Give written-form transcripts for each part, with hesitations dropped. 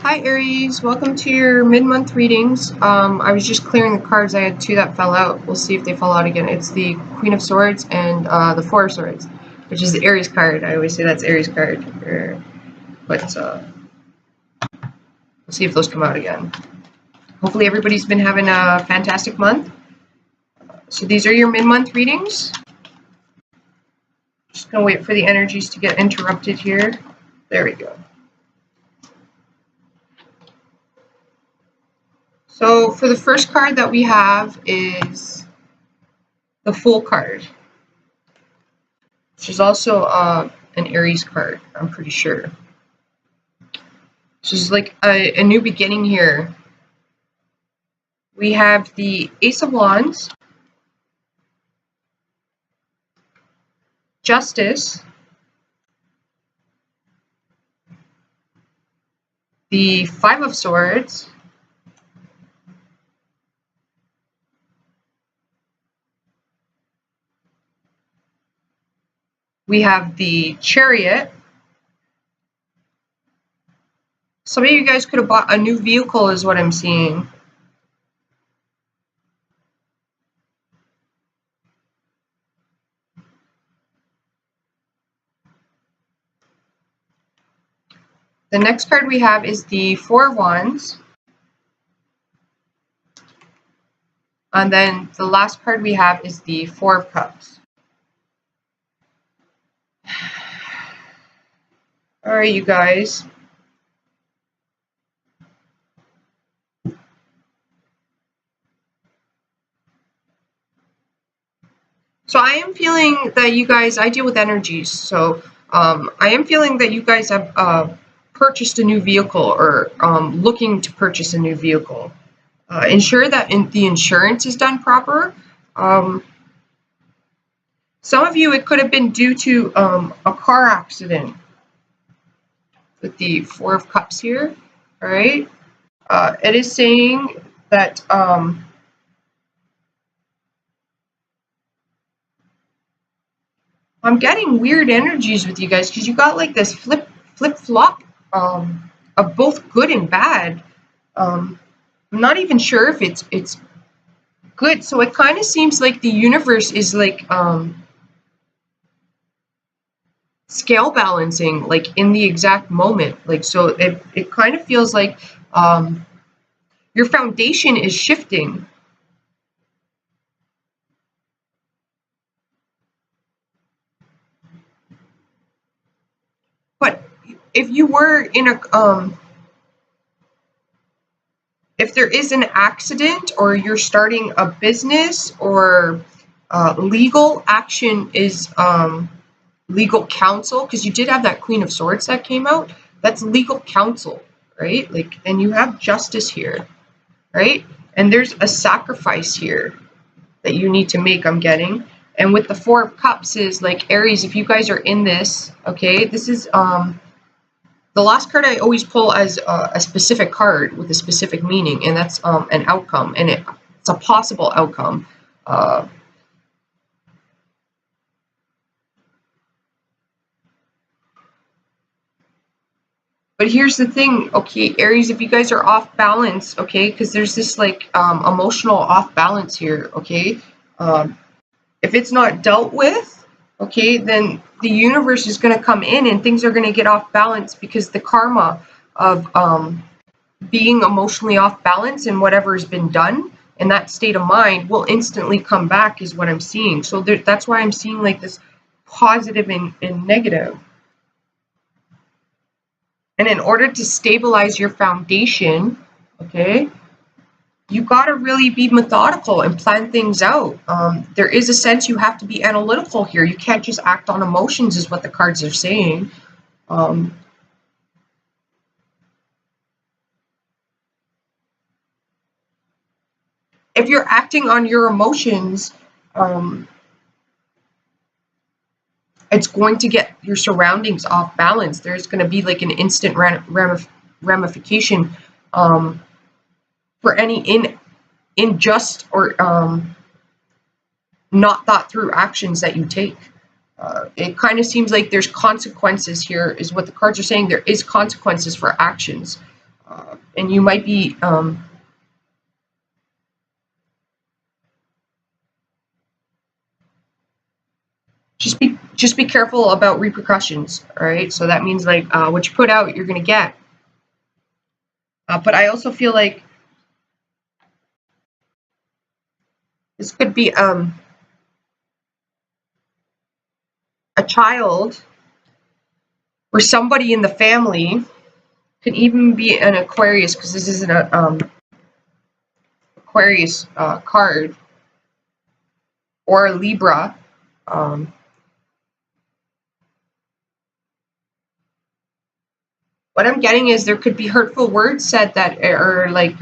Hi Aries, welcome to your mid-month readings. I was just clearing the cards. I had two that fell out. We'll see if they fall out again. It's the Queen of Swords and the Four of Swords, which is the Aries card. I always say that's Aries card. But we'll see if those come out again. Hopefully everybody's been having a fantastic month. So these are your mid-month readings. Just gonna wait for the energies to get interrupted here. There we go. So for the first card that we have is the Fool card, which is also an Aries card, I'm pretty sure. This is like a new beginning here. We have the Ace of Wands, Justice, the Five of Swords, we have the Chariot. Some of you guys could have bought a new vehicle is what I'm seeing. The next card we have is the Four of Wands. And then the last card we have is the Four of Cups. All right, you guys. So I am feeling that you guys, I deal with energies, so I am feeling that you guys have purchased a new vehicle or looking to purchase a new vehicle. Ensure that the insurance is done proper. Some of you, it could have been due to a car accident with the Four of Cups here, all right? It is saying that I'm getting weird energies with you guys because you got like this flip-flop of both good and bad. I'm not even sure if it's good. So it kind of seems like the universe is like scale balancing, like in the exact moment. Like, so it kind of feels like your foundation is shifting. But if you were in a if there is an accident or you're starting a business or legal action is legal counsel, because you did have that Queen of Swords that came out. That's legal counsel, right? Like, and you have justice here, right? And there's a sacrifice here that you need to make, I'm getting. And with the Four of Cups is like, Aries, if you guys are in this, okay, this is the last card I always pull as a specific card with a specific meaning, and that's an outcome, and it's a possible outcome. But here's the thing, okay, Aries, if you guys are off balance, okay, because there's this like emotional off balance here, okay, if it's not dealt with, okay, then the universe is going to come in and things are going to get off balance because the karma of being emotionally off balance and whatever has been done in that state of mind will instantly come back is what I'm seeing. So that's why I'm seeing like this positive and negative. And in order to stabilize your foundation, okay, you got to really be methodical and plan things out. There is a sense you have to be analytical here. You can't just act on emotions is what the cards are saying. If you're acting on your emotions, it's going to get your surroundings off balance. There's going to be like an instant ramification for any unjust or not thought through actions that you take. It kind of seems like there's consequences here is what the cards are saying. There is consequences for actions. and you might be just be careful about repercussions. All right, so that means like what you put out, you're gonna get. But I also feel like this could be a child or somebody in the family. Could even be an Aquarius, because this isn't a Aquarius card, or a Libra. Um, what I'm getting is there could be hurtful words said that are like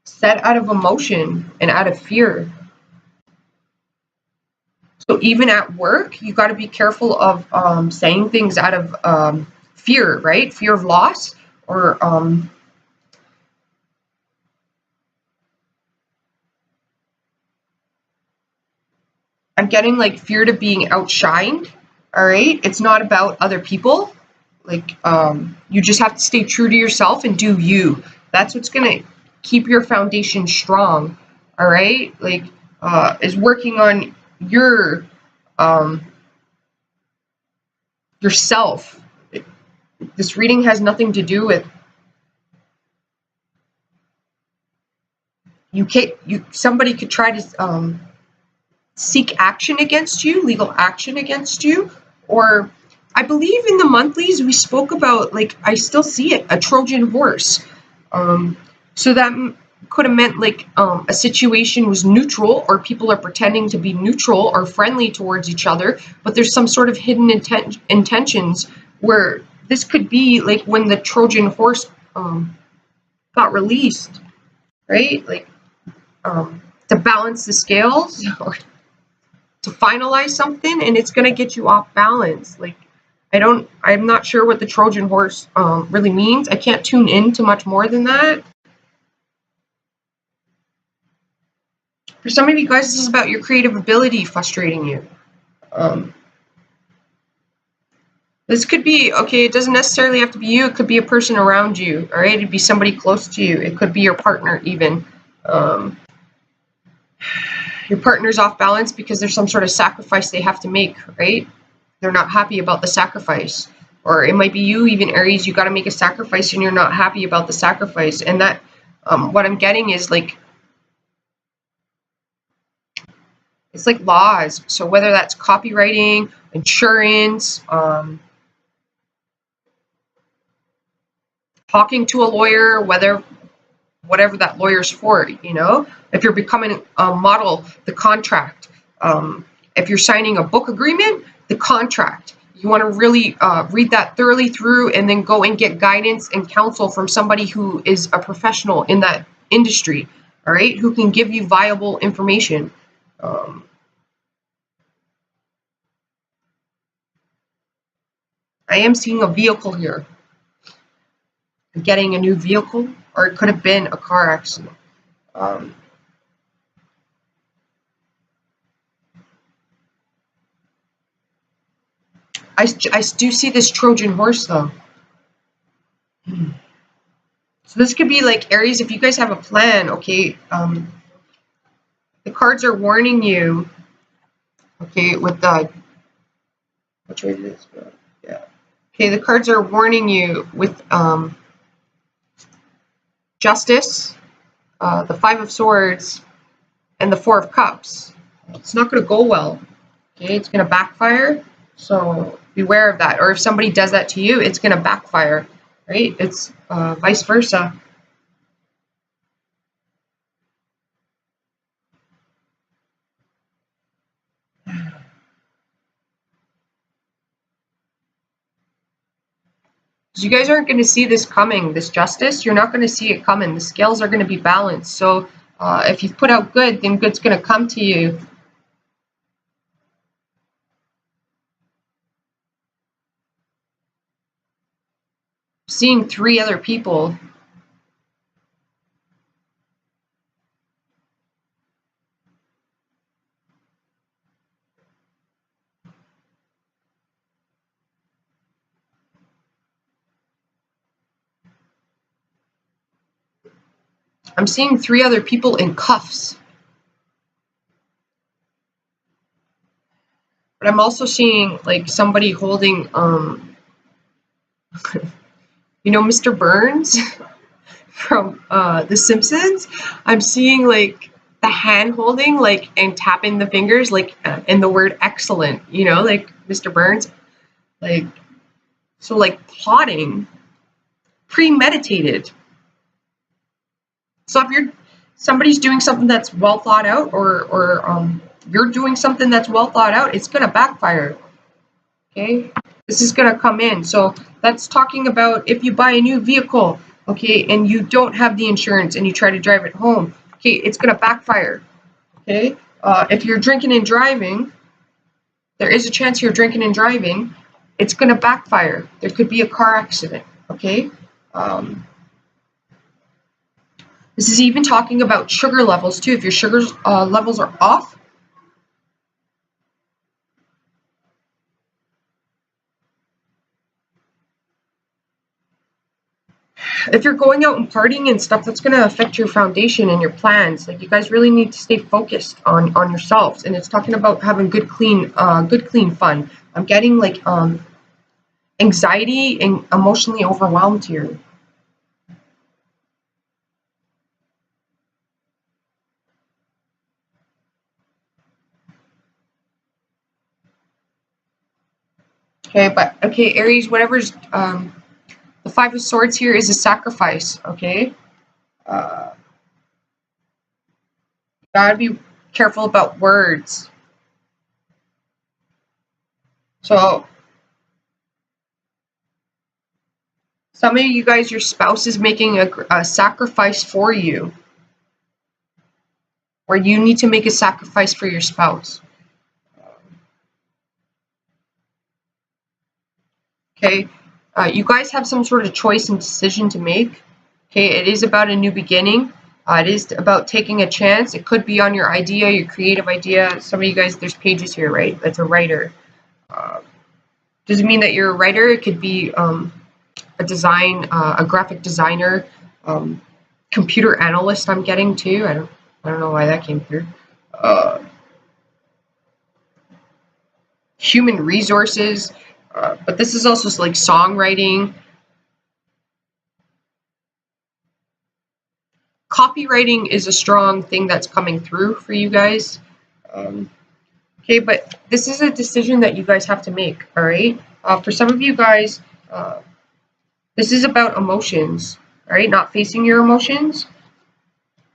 said out of emotion and out of fear. So even at work, you got to be careful of saying things out of fear, right? Fear of loss, or I'm getting like fear to being outshined. All right, it's not about other people. Like you just have to stay true to yourself and do you. That's what's gonna keep your foundation strong. All right, like is working on your um, yourself. This reading has nothing to do with you. Can't you? Somebody could try to seek action against you, legal action against you, or I believe in the monthlies we spoke about, like I still see it, a Trojan horse. Um, so that could have meant like a situation was neutral, or people are pretending to be neutral or friendly towards each other, but there's some sort of hidden intentions where this could be like when the Trojan horse got released, right? Like to balance the scales, or to finalize something, and it's going to get you off balance. Like I'm not sure what the Trojan horse really means. I can't tune in to much more than that. For some of you guys, this is about your creative ability frustrating you. um, this could be, okay, it doesn't necessarily have to be you, it could be a person around you. All right, it'd be somebody close to you, it could be your partner even. Your partner's off balance because there's some sort of sacrifice they have to make, right? They're not happy about the sacrifice. Or it might be you, even Aries, you got to make a sacrifice and you're not happy about the sacrifice. And that, what I'm getting is like, it's like laws. So whether that's copywriting, insurance, talking to a lawyer, whatever that lawyer's for, if you're becoming a model, the contract, if you're signing a book agreement, the contract. You want to really read that thoroughly through, and then go and get guidance and counsel from somebody who is a professional in that industry, all right, who can give you viable information. I am seeing a vehicle here, getting a new vehicle, or it could have been a car accident. I do see this Trojan horse though. So this could be like Aries, if you guys have a plan, okay, the cards are warning you, okay, with the, which way did this go? Yeah. Okay, the cards are warning you with Justice, the Five of Swords, and the Four of Cups. It's not going to go well, okay, it's going to backfire, so beware of that. Or if somebody does that to you, it's going to backfire, right? It's vice versa. You guys aren't going to see this coming, this justice. You're not going to see it coming. The scales are going to be balanced. So if you've put out good, then good's going to come to you. Seeing 3 other people. I'm seeing 3 other people in cuffs. But I'm also seeing like somebody holding you know, Mr. Burns from The Simpsons. I'm seeing like the hand holding like and tapping the fingers like and the word excellent, you know, like Mr. Burns. Like so like plotting, premeditated. So if you're somebody's doing something that's well thought out or you're doing something that's well thought out, it's gonna backfire. Okay? This is gonna come in. So that's talking about if you buy a new vehicle, okay, and you don't have the insurance and you try to drive it home, okay, it's gonna backfire. Okay? If you're drinking and driving, there is a chance you're drinking and driving, it's gonna backfire. There could be a car accident. Okay? This is even talking about sugar levels too. If your sugar levels are off, if you're going out and partying and stuff, that's going to affect your foundation and your plans. Like you guys really need to stay focused on yourselves. And it's talking about having good clean fun. I'm getting like anxiety and emotionally overwhelmed here. Okay, but okay, Aries, whatever's the 5 of Swords here is a sacrifice. Okay, gotta be careful about words. So some of you guys, your spouse is making a sacrifice for you, or you need to make a sacrifice for your spouse. Okay, you guys have some sort of choice and decision to make. Okay, it is about a new beginning. It is about taking a chance. It could be on your idea, your creative idea. Some of you guys, there's pages here, right? That's a writer. Doesn't mean that you're a writer. It could be a graphic designer, computer analyst. I'm getting too. I don't know why that came through. Human resources, but this is also like songwriting. Copywriting is a strong thing that's coming through for you guys. Okay, but this is a decision that you guys have to make, all right? For some of you guys, this is about emotions, all right? Not facing your emotions.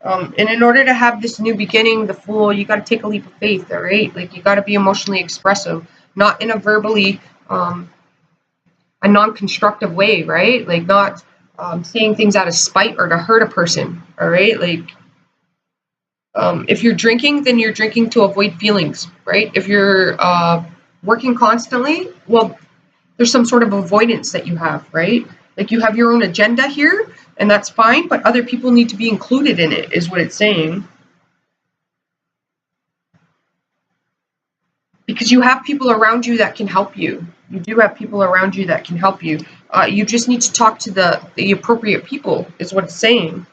And in order to have this new beginning, the Fool, you got to take a leap of faith, all right? Like, you got to be emotionally expressive, not in a verbally, a non-constructive way, right? Like, not saying things out of spite or to hurt a person, all right? Like, if you're drinking, then you're drinking to avoid feelings, right? If you're working constantly, well, there's some sort of avoidance that you have, right? Like you have your own agenda here, and that's fine, but other people need to be included in it, is what it's saying. Because you have people around you that can help you. You do have people around you that can help you. You just need to talk to the appropriate people, is what it's saying.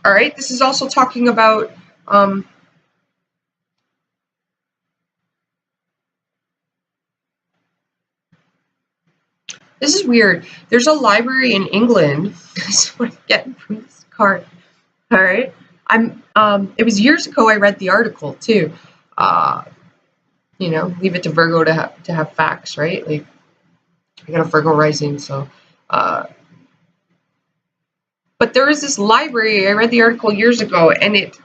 All right, this is also talking about this is weird. There's a library in England. This is what I'm getting from this card. All right, it was years ago I read the article too. You know, leave it to Virgo to have facts, right? Like I got a Virgo rising, so. But there is this library. I read the article years ago, and it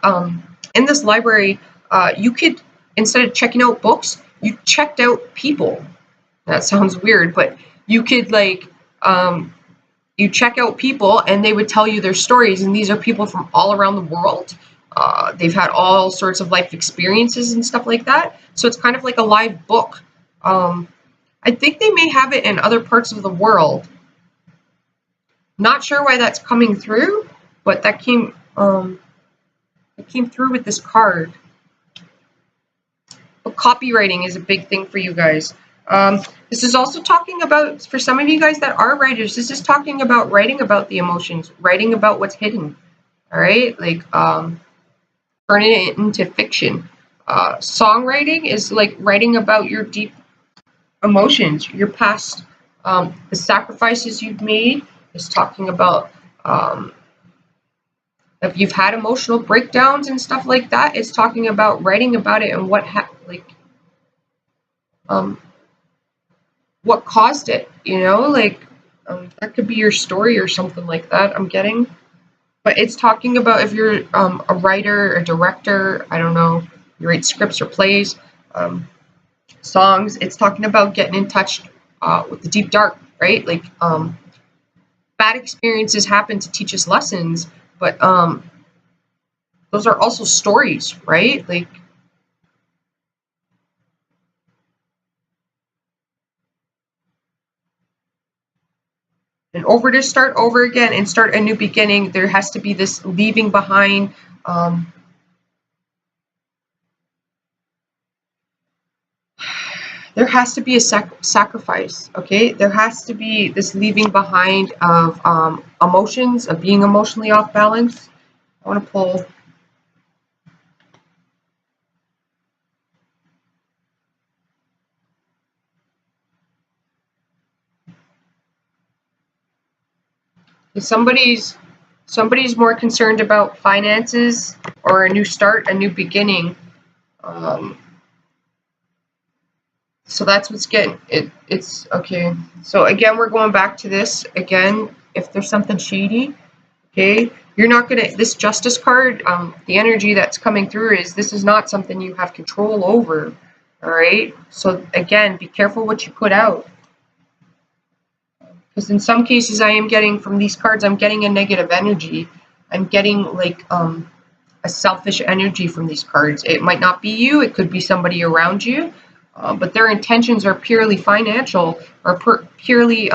in this library, you could, instead of checking out books, you checked out people. That sounds weird, but you could like you check out people, and they would tell you their stories. And these are people from all around the world. They've had all sorts of life experiences and stuff like that. So it's kind of like a live book. I think they may have it in other parts of the world. Not sure why that's coming through, but that came it came through with this card. But copywriting is a big thing for you guys. This is also talking about, for some of you guys that are writers, this is talking about writing about the emotions, writing about what's hidden. All right, like turning it into fiction. Songwriting is like writing about your deep emotions, your past, the sacrifices you've made. It's talking about if you've had emotional breakdowns and stuff like that. It's talking about writing about it and um, what caused it. You know, like that could be your story or something like that. I'm getting, but it's talking about if you're a writer, a director. I don't know. You write scripts or plays. Songs. It's talking about getting in touch with the deep dark, right? Like bad experiences happen to teach us lessons, but those are also stories, right? Like, in order to start over again and start a new beginning, there has to be this leaving behind. Um, there has to be a sacrifice, okay? There has to be this leaving behind of emotions, of being emotionally off balance. I want to pull. If somebody's more concerned about finances or a new start, a new beginning. Um, so that's what's getting it. It's okay. So again, we're going back to this again. If there's something shady, okay, you're not gonna. This justice card, the energy that's coming through is this is not something you have control over. All right. So again, be careful what you put out. Because in some cases I am getting from these cards, I'm getting a negative energy. I'm getting like a selfish energy from these cards. It might not be you, it could be somebody around you, but their intentions are purely financial or purely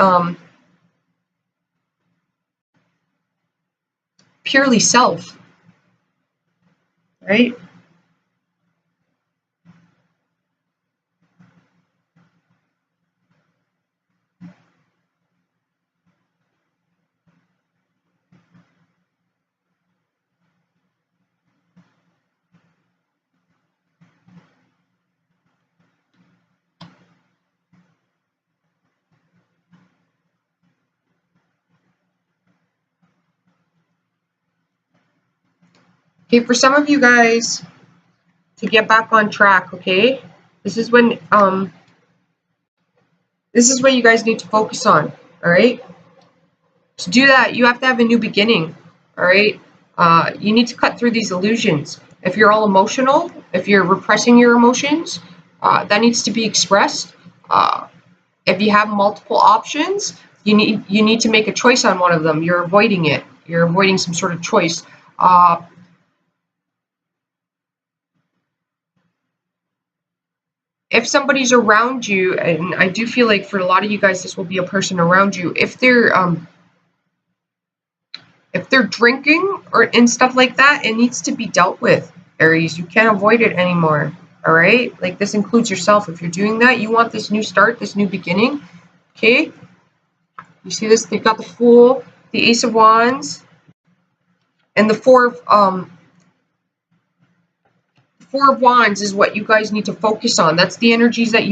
self, right? Okay, for some of you guys to get back on track, okay? This is when this is what you guys need to focus on, all right? To do that, you have to have a new beginning, all right? You need to cut through these illusions. If you're all emotional, if you're repressing your emotions, that needs to be expressed. If you have multiple options, you need to make a choice on one of them. You're avoiding it. You're avoiding some sort of choice. Uh, if somebody's around you, and I do feel like for a lot of you guys, this will be a person around you. If they're drinking or and stuff like that, it needs to be dealt with, Aries. You can't avoid it anymore. All right, like this includes yourself. If you're doing that, you want this new start, this new beginning. Okay, you see this? They've got the Fool, the Ace of Wands, and the Four of Wands is what you guys need to focus on. That's the energies that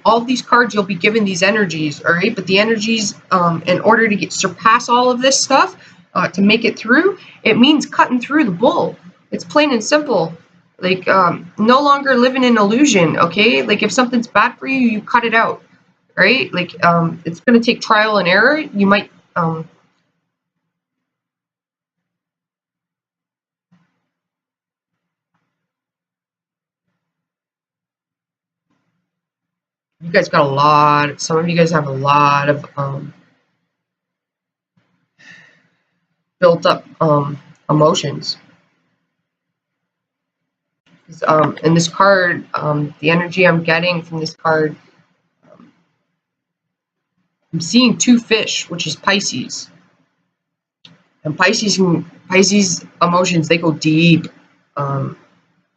all these cards, you'll be given these energies, all right? But the energies, in order to surpass all of this stuff, to make it through, it means cutting through the bull. It's plain and simple. Like, no longer living in illusion, okay? Like, if something's bad for you, you cut it out, right? Like, it's going to take trial and error. You might, you guys got some of you guys have a lot of built up emotions. And this card, the energy I'm getting from this card, I'm seeing two fish, which is Pisces. And Pisces emotions, they go deep. Um,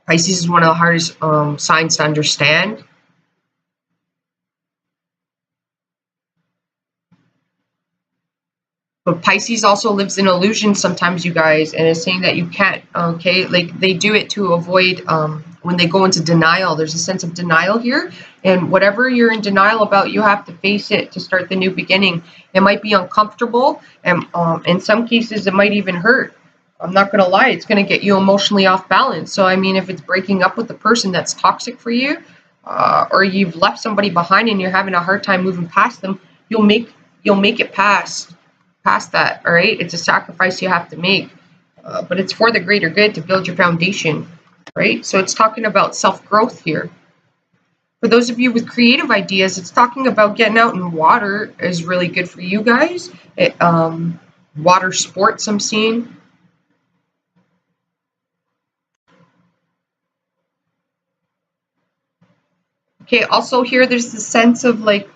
Pisces is one of the hardest signs to understand. But Pisces also lives in illusion sometimes, you guys, and is saying that you can't, okay? Like they do it to avoid when they go into denial. There's a sense of denial here. And whatever you're in denial about, you have to face it to start the new beginning. It might be uncomfortable, and in some cases, it might even hurt. I'm not going to lie, it's going to get you emotionally off balance. So, I mean, if it's breaking up with the person that's toxic for you, or you've left somebody behind and you're having a hard time moving past them, you'll make it past that. All right, it's a sacrifice you have to make, but it's for the greater good to build your foundation, right? So it's talking about self-growth here. For those of you with creative ideas, it's talking about getting out in water is really good for you guys. Water sports I'm seeing. Okay, also here there's the sense of like,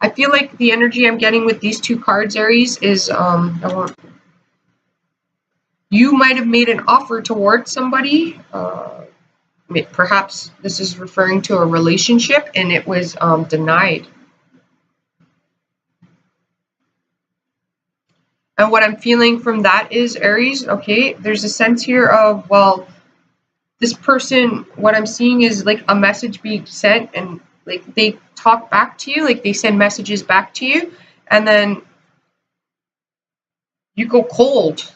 I feel like the energy I'm getting with these two cards, Aries, is you might have made an offer towards somebody. Perhaps this is referring to a relationship and it was denied. And what I'm feeling from that is, Aries, okay, there's a sense here of, well, this person, what I'm seeing is like a message being sent and like they talk back to you, like they send messages back to you, and then you go cold,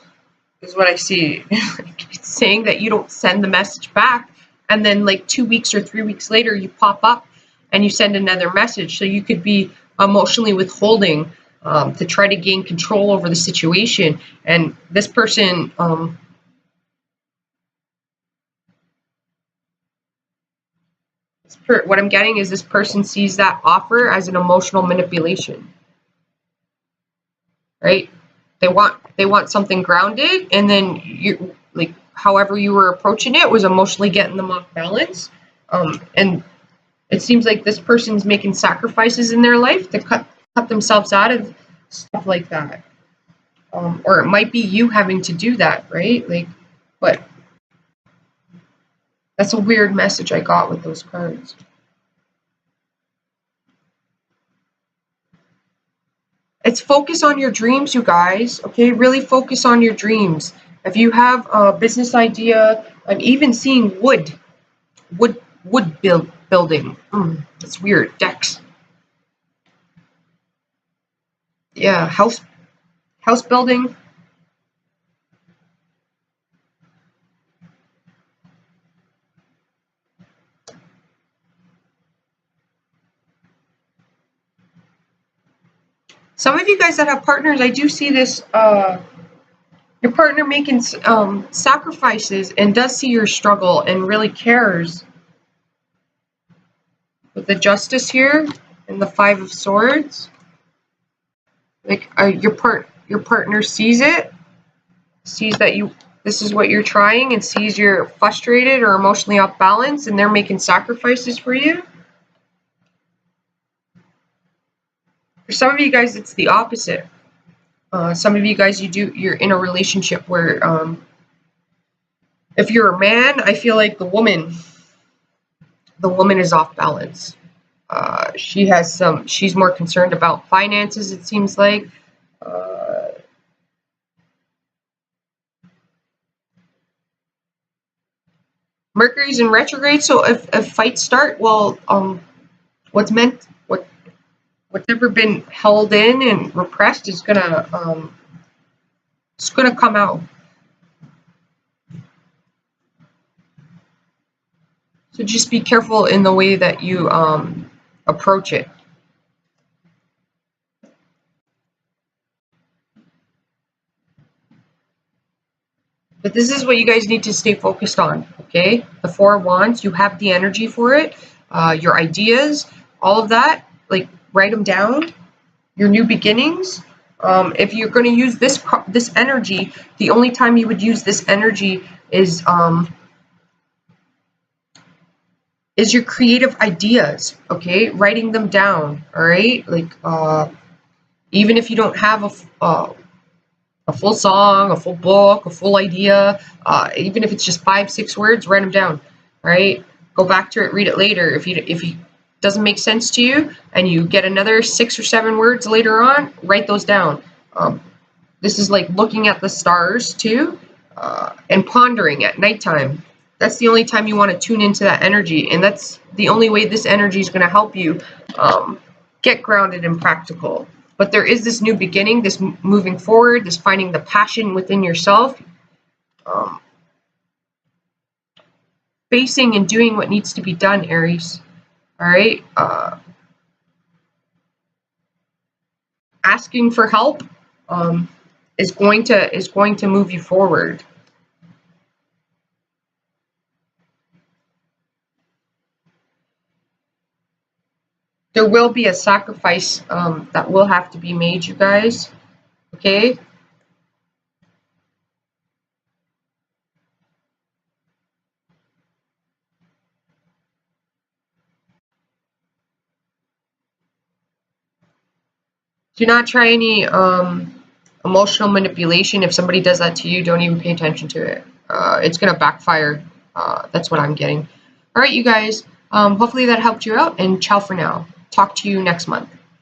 is what I see. It's saying that you don't send the message back, and then like 2 weeks or 3 weeks later, you pop up and you send another message. So you could be emotionally withholding to try to gain control over the situation. And this person, what I'm getting is this person sees that offer as an emotional manipulation, right? They want something grounded, and then you like however you were approaching it was emotionally getting them off balance. And it seems like this person's making sacrifices in their life to cut themselves out of stuff like that. Or it might be you having to do that, right? Like, but that's a weird message I got with those cards. It's focus on your dreams, you guys. Okay, really focus on your dreams. If you have a business idea, I'm even seeing wood building. It's weird. Decks. Yeah, house building. Some of you guys that have partners, I do see this. Your partner making sacrifices and does see your struggle and really cares. With the Justice here and the Five of Swords, like your partner sees it, sees that this is what you're trying, and sees you're frustrated or emotionally off balance, and they're making sacrifices for you. For some of you guys, it's the opposite. Some of you guys, you're in a relationship where, if you're a man, I feel like the woman is off balance. She's more concerned about finances, it seems like. Mercury's in retrograde, so if fights start, well, what's never been held in and repressed is gonna come out. So just be careful in the way that you approach it. But this is what you guys need to stay focused on, okay? The Four of Wands, you have the energy for it, your ideas, all of that, like write them down, your new beginnings. If you're going to use this energy, the only time you would use this energy is your creative ideas, okay? Writing them down, all right? Like, even if you don't have a full song, a full book, a full idea, even if it's just 5-6 words, write them down, right? Go back to it, read it later. If you doesn't make sense to you and you get another 6 or 7 words later on, write those down. This is like looking at the stars too, and pondering at nighttime. That's the only time you want to tune into that energy, and that's the only way this energy is going to help you get grounded and practical. But there is this new beginning, this moving forward, this finding the passion within yourself, facing and doing what needs to be done, Aries. All right. Asking for help is going to move you forward. There will be a sacrifice that will have to be made, you guys. Okay. Do not try any emotional manipulation. If somebody does that to you, don't even pay attention to it. It's going to backfire. That's what I'm getting. All right, you guys. Hopefully that helped you out, and ciao for now. Talk to you next month.